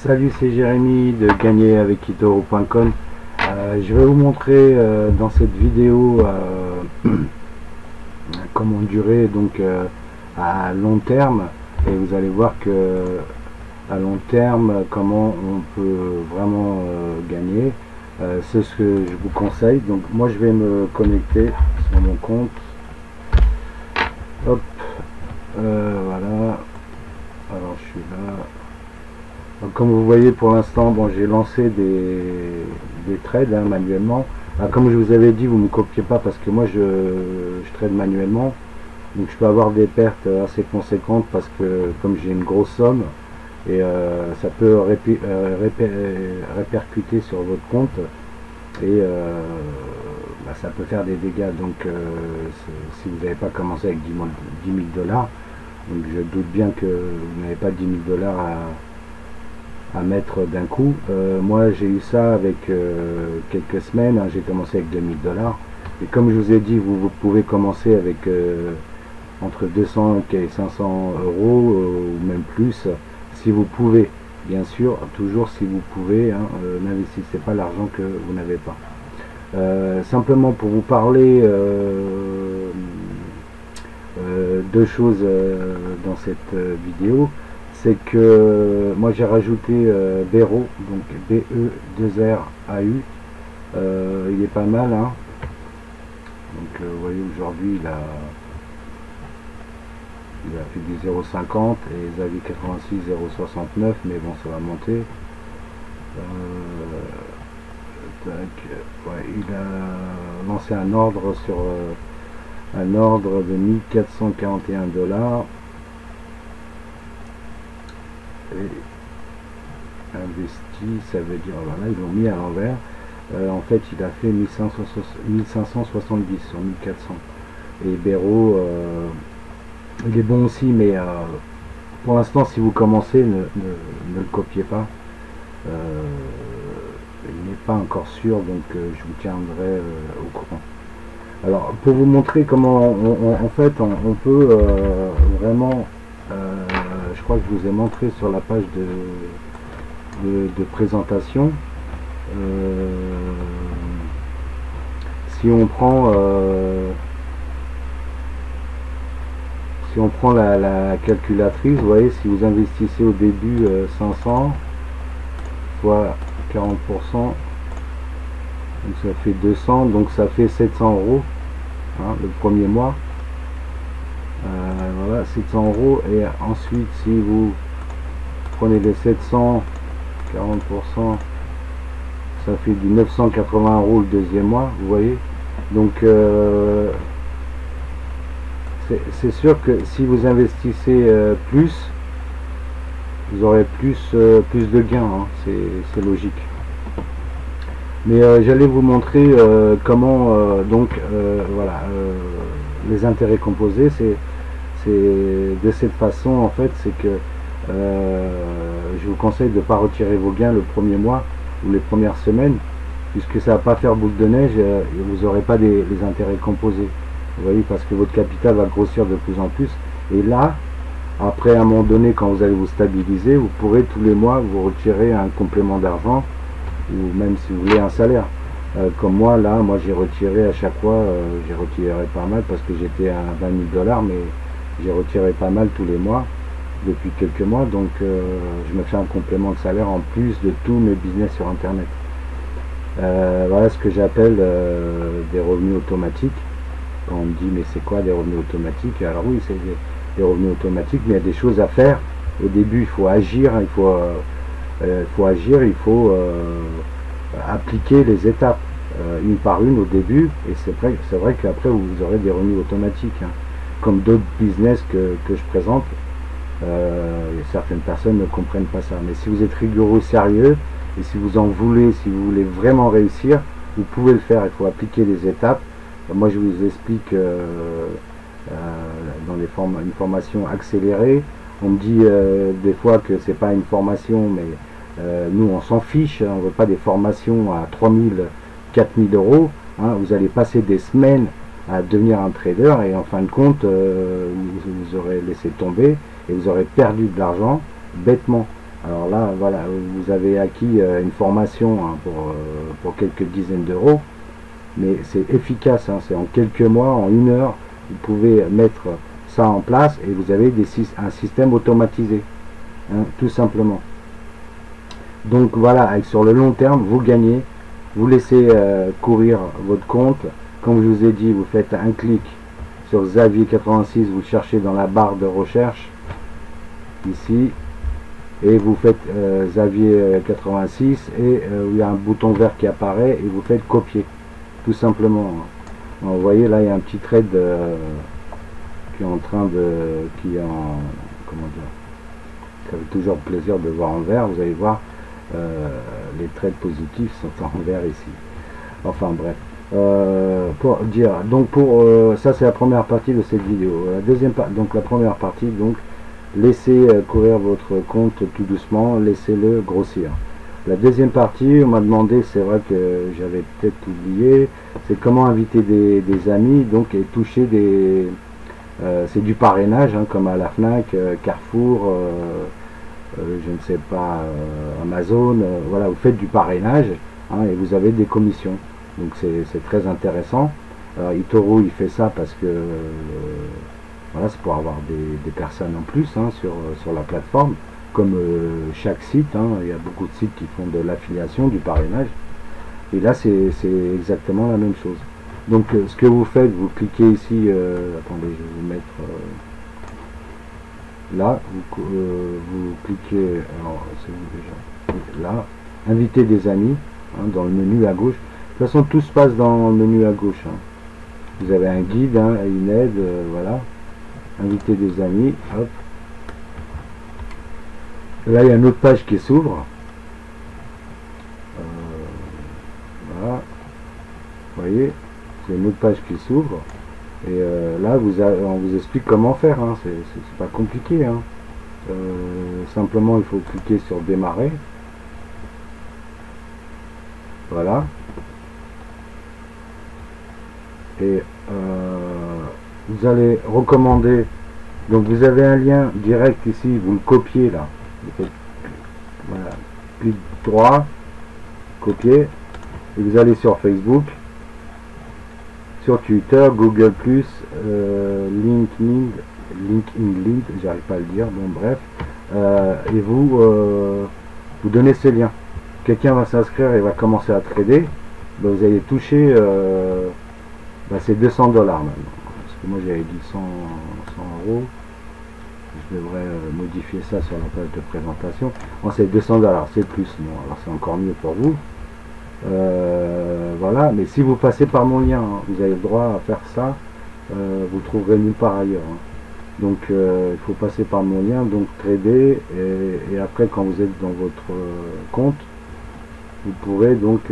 Salut, c'est Jérémy de gagner avec Kitoro.com. Je vais vous montrer dans cette vidéo comment durer donc à long terme, et vous allez voir que à long terme comment on peut vraiment gagner. C'est ce que je vous conseille. Donc moi je vais me connecter sur mon compte. Hop, voilà. Alors je suis là. Donc, comme vous voyez, pour l'instant, bon, j'ai lancé des trades manuellement. Comme je vous avais dit, vous ne me copiez pas parce que moi je trade manuellement, donc je peux avoir des pertes assez conséquentes parce que comme j'ai une grosse somme, et ça peut répercuter sur votre compte, et ça peut faire des dégâts. Donc si vous n'avez pas commencé avec 10 000 dollars, donc je doute bien que vous n'avez pas 10 000 dollars à mettre d'un coup. Moi j'ai eu ça avec quelques semaines, j'ai commencé avec 2000 dollars, et comme je vous ai dit, vous pouvez commencer avec entre 200 et 500 euros ou même plus, si vous pouvez, bien sûr, toujours si vous pouvez, n'investissez pas l'argent que vous n'avez pas. Simplement pour vous parler deux choses dans cette vidéo, c'est que moi j'ai rajouté Bero, donc B-E-2-R-A-U. Il est pas mal, donc vous voyez, aujourd'hui il a fait du 0,50 et Zavi 86 0,69, mais bon, ça va monter. Il a lancé un ordre sur un ordre de 1441 dollars. Et investi, ça veut dire, voilà, ils l'ont mis à l'envers. En fait il a fait 1570 sur 1400. Et Bero il est bon aussi, mais pour l'instant, si vous commencez, ne le copiez pas. Il n'est pas encore sûr, donc je vous tiendrai au courant. Alors pour vous montrer comment en fait on peut vraiment, je crois que je vous ai montré sur la page de présentation, si on prend la calculatrice, vous voyez, si vous investissez au début 500 fois 40%, donc ça fait 200, donc ça fait 700 euros le premier mois. Voilà, 700 euros. Et ensuite, si vous prenez les 700, 40%, ça fait du 980 euros le deuxième mois, vous voyez. Donc c'est sûr que si vous investissez plus, vous aurez plus de gains, c'est logique. Mais j'allais vous montrer comment voilà, les intérêts composés, c'est de cette façon. En fait, c'est que je vous conseille de ne pas retirer vos gains le premier mois ou les premières semaines, puisque ça va pas faire boule de neige et vous n'aurez pas les intérêts composés, vous voyez, parce que votre capital va grossir de plus en plus. Et là, après, à un moment donné, quand vous allez vous stabiliser, vous pourrez tous les mois vous retirer un complément d'argent, ou même si vous voulez un salaire. Comme moi, là, moi j'ai retiré à chaque fois, j'ai retiré pas mal parce que j'étais à 20 000 dollars, mais j'ai retiré pas mal tous les mois, depuis quelques mois. Donc je me fais un complément de salaire en plus de tous mes business sur internet. Voilà ce que j'appelle des revenus automatiques. Quand on me dit mais c'est quoi des revenus automatiques, alors oui, c'est des revenus automatiques, mais il y a des choses à faire. Au début il faut agir, il faut appliquer les étapes une par une au début, et c'est vrai qu'après vous aurez des revenus automatiques, comme d'autres business que je présente. Certaines personnes ne comprennent pas ça, mais si vous êtes rigoureux, sérieux, et si vous en voulez, si vous voulez vraiment réussir, vous pouvez le faire. Il faut appliquer les étapes. Moi je vous explique dans une formation accélérée. On me dit des fois que c'est pas une formation, mais nous on s'en fiche, on veut pas des formations à 3000, 4000 euros. Vous allez passer des semaines à devenir un trader, et en fin de compte vous aurez laissé tomber et vous aurez perdu de l'argent bêtement. Alors là, voilà, vous avez acquis une formation hein, pour quelques dizaines d'euros, mais c'est efficace, hein, c'est en quelques mois, en 1 heure, vous pouvez mettre ça en place et vous avez un système automatisé, hein, tout simplement. Donc voilà, sur le long terme, vous gagnez, vous laissez courir votre compte. Comme je vous ai dit, vous faites un clic sur Xavier86, vous cherchez dans la barre de recherche, ici, et vous faites Xavier86, et il y a un bouton vert qui apparaît, et vous faites copier, tout simplement. Donc, vous voyez, là, il y a un petit trade qui est en train de... comment dire, ça fait toujours plaisir de voir en vert, vous allez voir, les trades positifs sont en vert ici. Enfin bref, pour dire, donc ça c'est la première partie de cette vidéo. La deuxième donc la première partie, donc laissez courir votre compte tout doucement, laissez-le grossir. La deuxième partie, on m'a demandé, c'est vrai que j'avais peut-être oublié, c'est comment inviter des amis, donc et toucher des c'est du parrainage, hein, comme à la Fnac, Carrefour, je ne sais pas, Amazon, voilà, vous faites du parrainage, hein, et vous avez des commissions. Donc c'est très intéressant. Alors, eToro il fait ça parce que voilà, c'est pour avoir des personnes en plus, hein, sur la plateforme, comme chaque site, hein, il y a beaucoup de sites qui font de l'affiliation, du parrainage, et là c'est exactement la même chose. Donc ce que vous faites, vous cliquez ici, attendez, je vais vous mettre là, vous cliquez, alors c'est où déjà, là, inviter des amis, hein, dans le menu à gauche. De toute façon, tout se passe dans le menu à gauche, hein. Vous avez un guide, hein, une aide, voilà, inviter des amis, hop. Là, il y a une autre page qui s'ouvre, voilà, vous voyez, c'est une autre page qui s'ouvre. Et là, on vous explique comment faire, hein. C'est pas compliqué, hein. Simplement, il faut cliquer sur démarrer. Voilà. Et vous allez recommander. Donc, vous avez un lien direct ici, vous le copiez là. Vous faites, voilà, clic droit, copier. Et vous allez sur Facebook, sur Twitter, Google+, LinkedIn, j'arrive pas à le dire, bon bref, et vous donnez ces liens. Quelqu'un va s'inscrire et va commencer à trader, ben vous allez toucher, c'est 200 $, maintenant, parce que moi j'avais dit 100 euros, je devrais modifier ça sur la page de présentation. Bon, c'est 200 $, c'est plus, bon, alors c'est encore mieux pour vous. Voilà, mais si vous passez par mon lien, hein, vous avez le droit à faire ça, vous trouverez nulle part ailleurs, hein. Donc il faut passer par mon lien, donc trader, et après quand vous êtes dans votre compte, vous pourrez donc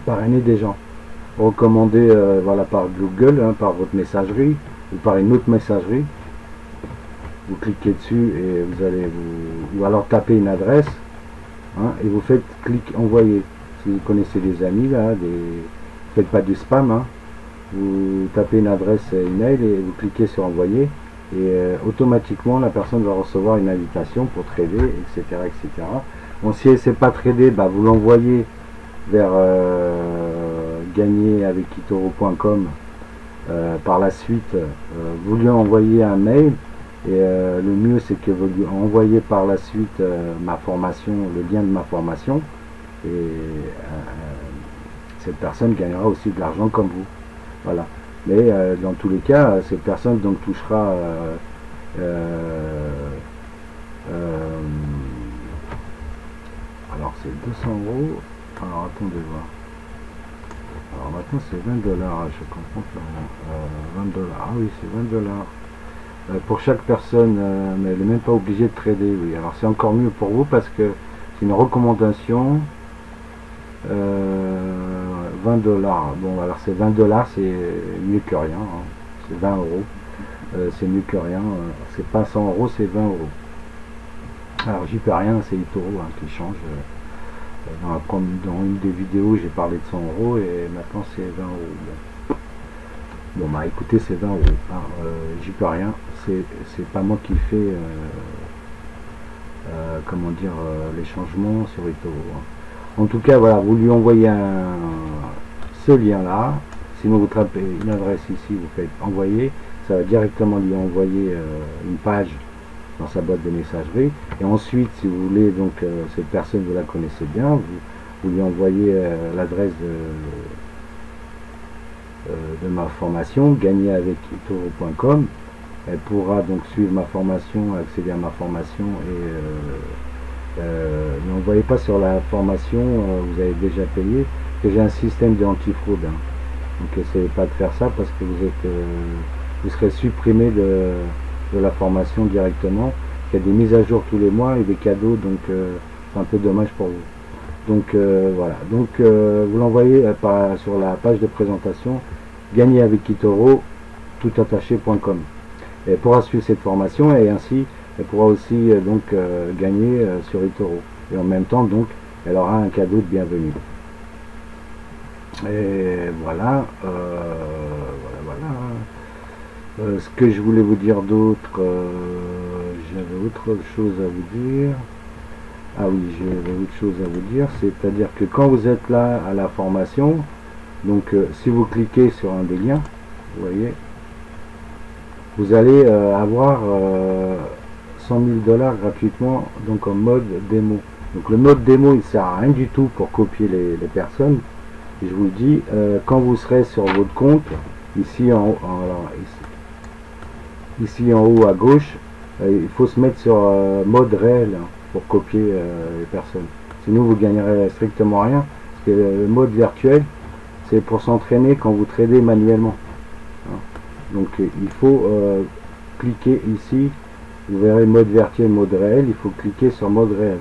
parrainer des gens, recommander, voilà, par Google, hein, par votre messagerie ou par une autre messagerie. Vous cliquez dessus et vous allez ou alors taper une adresse, hein, et vous faites clic envoyer. Si vous connaissez des amis là, faites pas du spam, hein. Vous tapez une adresse email et vous cliquez sur envoyer, et automatiquement la personne va recevoir une invitation pour trader, etc., etc. Bon, si elle ne sait pas trader, bah, vous l'envoyez vers gagner avec eToro.com. Par la suite, vous lui envoyez un mail, et le mieux c'est que vous lui envoyez par la suite ma formation, le lien de ma formation, et cette personne gagnera aussi de l'argent comme vous. Voilà. Mais dans tous les cas, cette personne donc touchera alors c'est 200 euros. Alors attendez voir. Alors maintenant c'est 20 $, je comprends plus rien. 20 $. Ah oui, c'est 20 $. Pour chaque personne, mais elle n'est même pas obligée de trader, oui. Alors c'est encore mieux pour vous parce que c'est une recommandation. 20 $. Bon, alors c'est 20 $, c'est mieux que rien, hein. C'est 20 euros. C'est mieux que rien. C'est pas 100 euros, c'est 20 euros. Alors j'y peux rien, c'est eToro, hein, qui change. Dans une des vidéos, j'ai parlé de 100 euros et maintenant c'est 20 euros. Bon, bah écoutez, c'est 20 euros. J'y peux rien. C'est pas moi qui fais comment dire, les changements sur eToro. En tout cas, voilà, vous lui envoyez ce lien là. Sinon vous tapez une adresse ici, vous faites envoyer, ça va directement lui envoyer une page dans sa boîte de messagerie. Et ensuite, si vous voulez, donc cette personne, vous la connaissez bien, vous lui envoyez l'adresse de ma formation, gagner avec eToro.com. Elle pourra donc suivre ma formation, accéder à ma formation et n'envoyez pas sur la formation, vous avez déjà payé, que j'ai un système d'antifraude. Donc essayez pas de faire ça parce que vous serez supprimé de la formation directement. Il y a des mises à jour tous les mois et des cadeaux, donc c'est un peu dommage pour vous. Donc voilà, donc vous l'envoyez sur la page de présentation, gagner avec eToro, toutattaché.com. Elle pourra suivre cette formation et ainsi elle pourra aussi donc gagner sur eToro. Et en même temps donc elle aura un cadeau de bienvenue. Et voilà, ce que je voulais vous dire d'autre, j'avais autre chose à vous dire. Ah oui, j'avais autre chose à vous dire, c'est-à-dire que quand vous êtes là à la formation, donc si vous cliquez sur un des liens, vous voyez, vous allez avoir 100 000 $ gratuitement, donc en mode démo. Donc le mode démo, il sert à rien du tout pour copier les personnes. Et je vous le dis, quand vous serez sur votre compte, ici en haut, ici en haut à gauche, il faut se mettre sur mode réel pour copier les personnes. Sinon vous gagnerez strictement rien, parce que le mode virtuel, c'est pour s'entraîner quand vous tradez manuellement. Donc il faut cliquer ici, vous verrez mode virtuel, mode réel, il faut cliquer sur mode réel.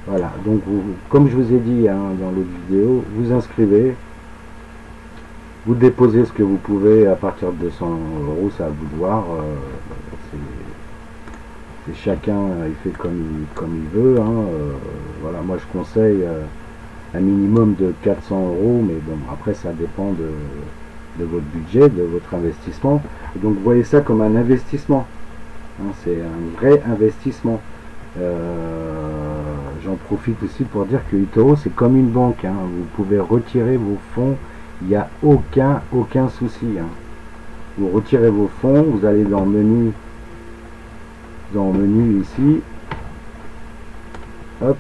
Voilà, donc comme je vous ai dit dans l'autre vidéo, vous inscrivez, vous déposez ce que vous pouvez à partir de 200 €, c'est à vous de voir. C'est chacun, il fait comme il veut. Voilà, moi je conseille un minimum de 400 €, mais bon, après ça dépend de votre budget, de votre investissement. Et donc vous voyez ça comme un investissement. C'est un vrai investissement. J'en profite aussi pour dire que eToro c'est comme une banque. Vous pouvez retirer vos fonds, il n'y a aucun souci. Vous retirez vos fonds, vous allez dans le menu ici, hop,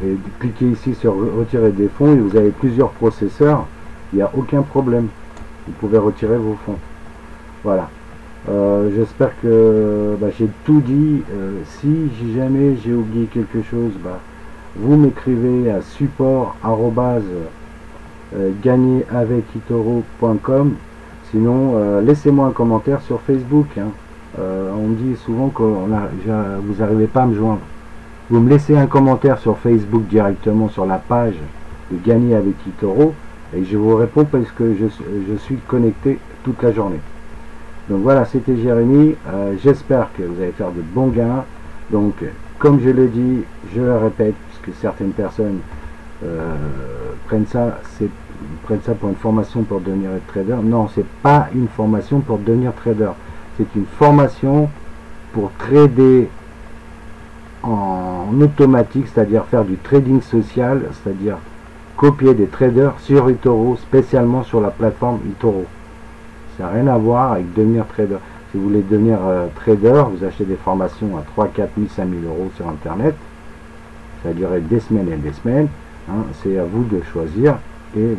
et cliquez ici sur retirer des fonds et vous avez plusieurs processeurs, il n'y a aucun problème, vous pouvez retirer vos fonds. Voilà, j'espère que j'ai tout dit. Si jamais j'ai oublié quelque chose, vous m'écrivez à support@gagneravecetoro.com. Sinon laissez-moi un commentaire sur Facebook. On me dit souvent que vous n'arrivez pas à me joindre. Vous me laissez un commentaire sur Facebook directement sur la page de Gagner avec eToro et je vous réponds parce que je suis connecté toute la journée. Donc voilà, c'était Jérémy. J'espère que vous allez faire de bons gains. Donc comme je le dis, je le répète, puisque certaines personnes prennent ça pour une formation pour devenir trader. Non, c'est pas une formation pour devenir trader. C'est une formation pour trader en automatique, c'est-à-dire faire du trading social, c'est-à-dire copier des traders sur eToro, spécialement sur la plateforme eToro. Ça n'a rien à voir avec devenir trader. Si vous voulez devenir trader, vous achetez des formations à 3 000, 4 000, 5 000 € sur internet. Ça va durer des semaines et des semaines. C'est à vous de choisir et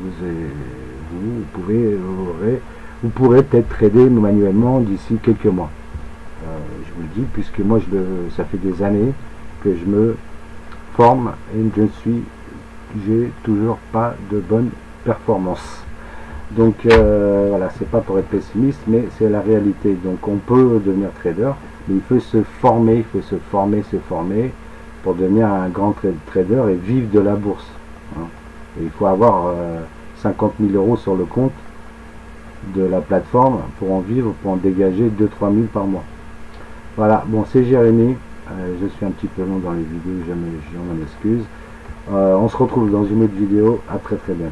vous pourrez peut-être trader manuellement d'ici quelques mois. Je vous le dis, puisque moi ça fait des années que je me forme et j'ai toujours pas de bonne performance. Donc voilà, c'est pas pour être pessimiste, mais c'est la réalité. Donc on peut devenir trader, mais il faut se former, pour devenir un grand trader et vivre de la bourse. Et il faut avoir 50 000 € sur le compte de la plateforme pour en vivre, pour en dégager 2-3 000 par mois. Voilà, bon, c'est Jérémy. Je suis un petit peu long dans les vidéos, je m'en excuse. On se retrouve dans une autre vidéo. À très bientôt.